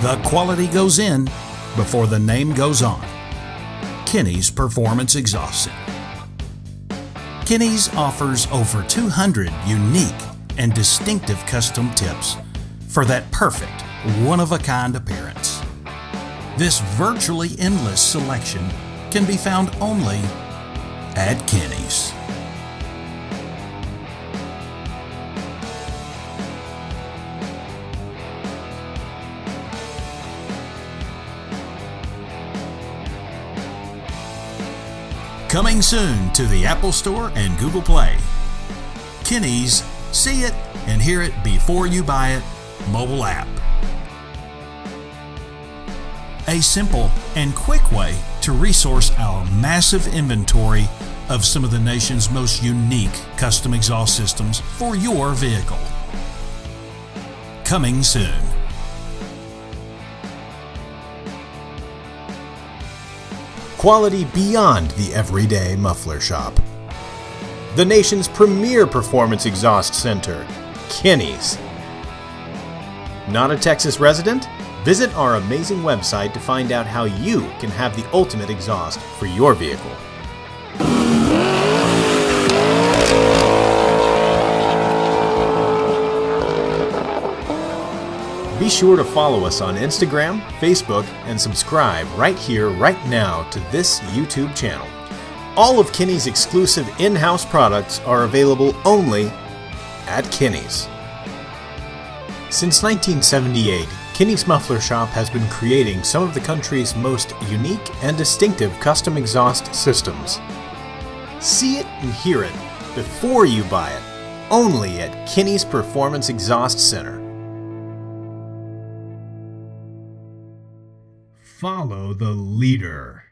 The quality goes in before the name goes on. Kinney's Performance Exhaust Center. Kinney's offers over 200 unique and distinctive custom tips for that perfect, one-of-a-kind appearance. This virtually endless selection can be found only at Kinney's. Coming soon to the Apple Store and Google Play. Kinney's See It and Hear It Before You Buy It mobile app. A simple and quick way to resource our massive inventory of some of the nation's most unique custom exhaust systems for your vehicle. Coming soon. Quality beyond the everyday muffler shop. The nation's premier performance exhaust center, Kinney's. Not a Texas resident? Visit our amazing website to find out how you can have the ultimate exhaust for your vehicle. Be sure to follow us on Instagram, Facebook, and subscribe right here, right now to this YouTube channel. All of Kinney's exclusive in-house products are available only at Kinney's. Since 1978, Kinney's Muffler Shop has been creating some of the country's most unique and distinctive custom exhaust systems. See it and hear it before you buy it, only at Kinney's Performance Exhaust Center. Follow the leader.